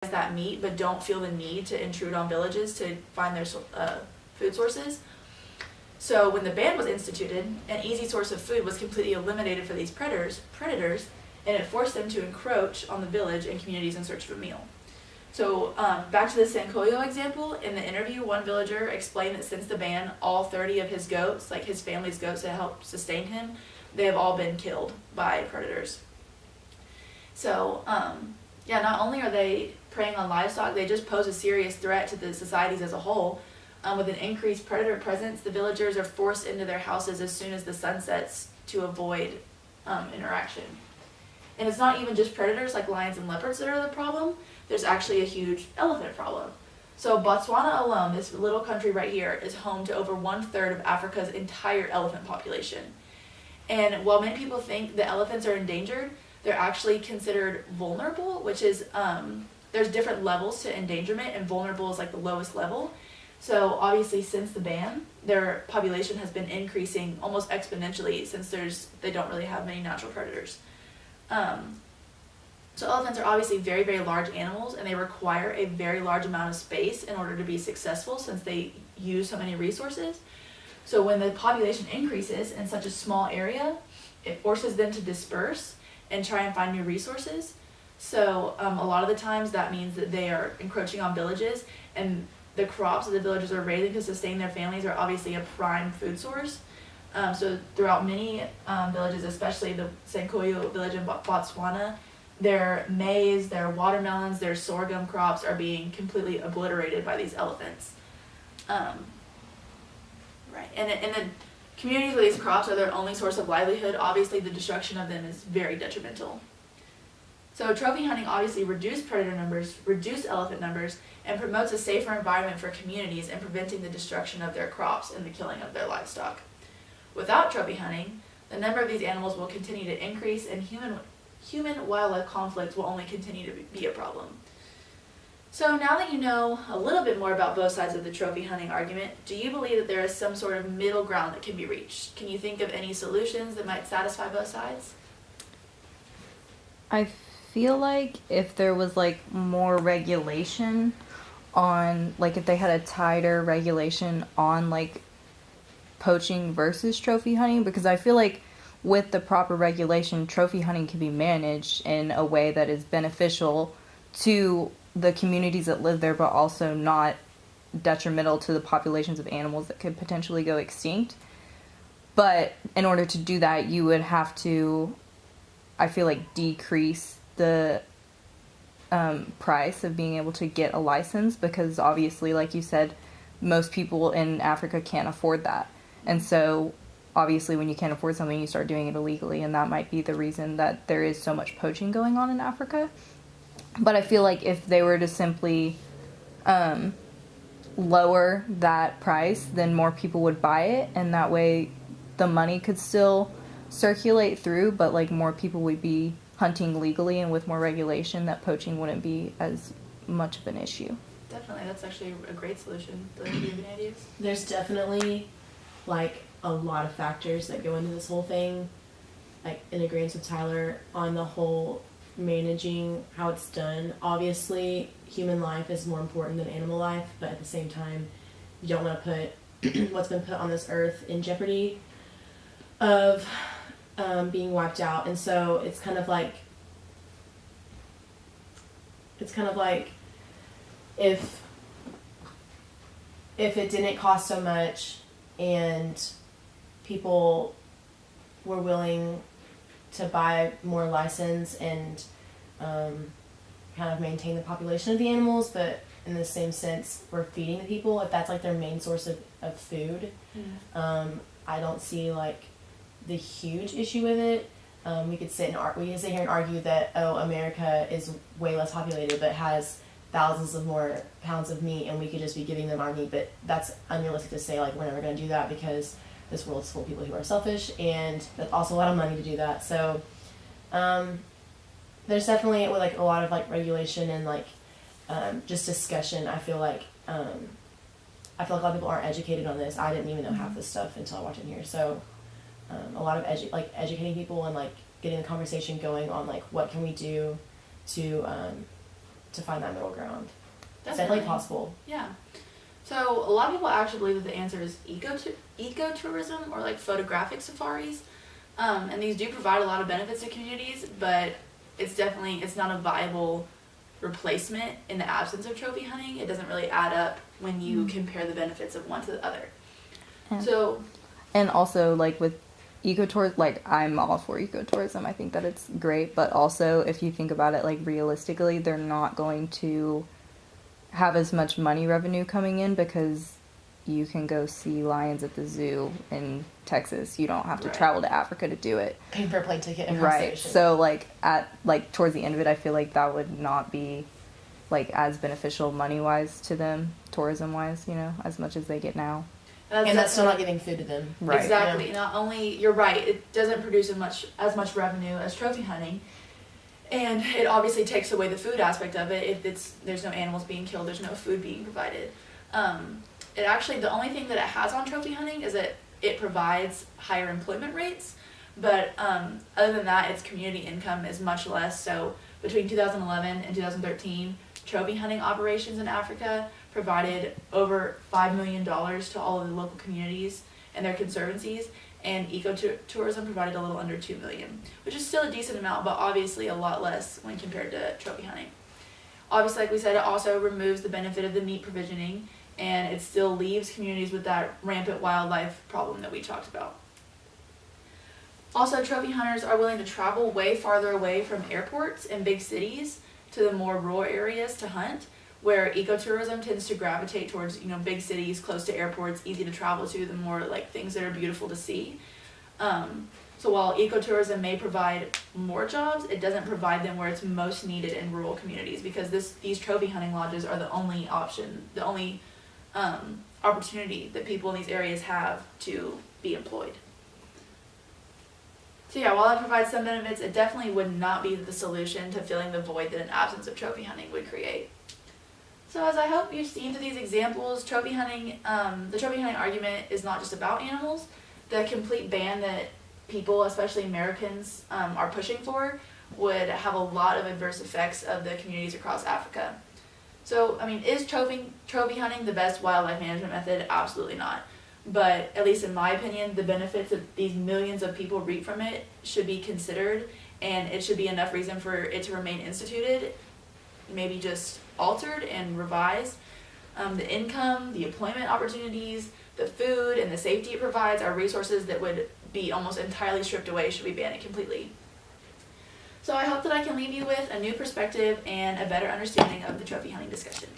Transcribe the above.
that meat but don't feel the need to intrude on villages to find their food sources. So when the ban was instituted, an easy source of food was completely eliminated for these predators, and it forced them to encroach on the village and communities in search of a meal. So back to the Sankoyo example, in the interview, one villager explained that since the ban, all 30 of his goats, like his family's goats that helped sustain him, they have all been killed by predators. So yeah, not only are they preying on livestock, they just pose a serious threat to the societies as a whole. With an increased predator presence, the villagers are forced into their houses as soon as the sun sets to avoid interaction. And it's not even just predators like lions and leopards that are the problem. There's actually a huge elephant problem. So Botswana alone, this little country right here, is home to over 1/3 of Africa's entire elephant population. And while many people think the elephants are endangered, they're actually considered vulnerable, which is, there's different levels to endangerment, and vulnerable is like the lowest level. So obviously since the ban, their population has been increasing almost exponentially since they don't really have many natural predators. So elephants are obviously very, very large animals, and they require a very large amount of space in order to be successful since they use so many resources. So when the population increases in such a small area, it forces them to disperse and try and find new resources. So a lot of the times that means that they are encroaching on villages, and the crops that the villagers are raising to sustain their families are obviously a prime food source. So throughout many villages, especially the Sankoyo village in Botswana, their maize, their watermelons, their sorghum crops are being completely obliterated by these elephants. Right, and in the communities where these crops are their only source of livelihood, obviously the destruction of them is very detrimental. So trophy hunting obviously reduced predator numbers, reduced elephant numbers, and promotes a safer environment for communities and preventing the destruction of their crops and the killing of their livestock. Without trophy hunting, the number of these animals will continue to increase, and human-wildlife conflict will only continue to be a problem. So now that you know a little bit more about both sides of the trophy hunting argument, do you believe that there is some sort of middle ground that can be reached? Can you think of any solutions that might satisfy both sides? I feel like if there was like more regulation on, like if they had a tighter regulation on like poaching versus trophy hunting, because I feel like with the proper regulation, trophy hunting can be managed in a way that is beneficial to the communities that live there, but also not detrimental to the populations of animals that could potentially go extinct. But in order to do that, you would have to, I feel like, decrease the price of being able to get a license, because obviously, like you said, most people in Africa can't afford that. And so obviously when you can't afford something, you start doing it illegally, and that might be the reason that there is so much poaching going on in Africa. But I feel like if they were to simply lower that price, then more people would buy it, and that way the money could still circulate through, but like more people would be hunting legally, and with more regulation, that poaching wouldn't be as much of an issue. Definitely, that's actually a great solution. Do you have any ideas? There's definitely like a lot of factors that go into this whole thing, like in agreement with Tyler on the whole managing how it's done. Obviously, human life is more important than animal life, but at the same time, you don't want to put what's been put on this earth in jeopardy of being wiped out. And so it's kind of like if it didn't cost so much and people were willing to buy more license and kind of maintain the population of the animals, but in the same sense we're feeding the people, if that's like their main source of food, I don't see like the huge issue with it. We could sit here and argue that America is way less populated but has thousands of more pounds of meat, and we could just be giving them our meat, but that's unrealistic to say. Like, we're never going to do that because this world is full of people who are selfish, and that's also a lot of money to do that. So there's definitely like a lot of like regulation and like just discussion. I feel like a lot of people aren't educated on this. I didn't even know half this stuff until I walked in here. So a lot of educating people and like getting the conversation going on like what can we do to to find that middle ground. It's definitely possible. Yeah. So a lot of people actually believe that the answer is ecotourism or like photographic safaris. And these do provide a lot of benefits to communities, but it's not a viable replacement in the absence of trophy hunting. It doesn't really add up when you compare the benefits of one to the other. And also, like, with ecotourism, like, I'm all for ecotourism. I think that it's great, but also, if you think about it, like, realistically, they're not going to have as much money revenue coming in because you can go see lions at the zoo in Texas. You don't have to travel to Africa to do it. Paying for a plane ticket and right. So, like, towards the end of it, I feel like that would not be, like, as beneficial money-wise to them, tourism-wise, you know, as much as they get now. And that's still not getting food to them. Right. Exactly. Yeah. Not only, you're right, it doesn't produce as much revenue as trophy hunting. And it obviously takes away the food aspect of it. If there's no animals being killed, there's no food being provided. It actually, the only thing that it has on trophy hunting is that it provides higher employment rates. But other than that, its community income is much less. So between 2011 and 2013, trophy hunting operations in Africa provided over $5 million to all of the local communities and their conservancies, and ecotourism provided a little under $2 million, which is still a decent amount, but obviously a lot less when compared to trophy hunting. Obviously, like we said, it also removes the benefit of the meat provisioning, and it still leaves communities with that rampant wildlife problem that we talked about. Also, trophy hunters are willing to travel way farther away from airports and big cities to the more rural areas to hunt, where ecotourism tends to gravitate towards, big cities close to airports, easy to travel to, the more like things that are beautiful to see. So while ecotourism may provide more jobs, it doesn't provide them where it's most needed in rural communities, because these trophy hunting lodges are the only option, the only opportunity that people in these areas have to be employed. So yeah, while it provides some benefits, it definitely would not be the solution to filling the void that an absence of trophy hunting would create. So as I hope you've seen through these examples, the trophy hunting argument is not just about animals. The complete ban that people, especially Americans, are pushing for would have a lot of adverse effects of the communities across Africa. So, is trophy hunting the best wildlife management method? Absolutely not. But at least in my opinion, the benefits that these millions of people reap from it should be considered, and it should be enough reason for it to remain instituted, maybe just altered and revised. The income, the employment opportunities, the food, and the safety it provides are resources that would be almost entirely stripped away should we ban it completely. So I hope that I can leave you with a new perspective and a better understanding of the trophy hunting discussion.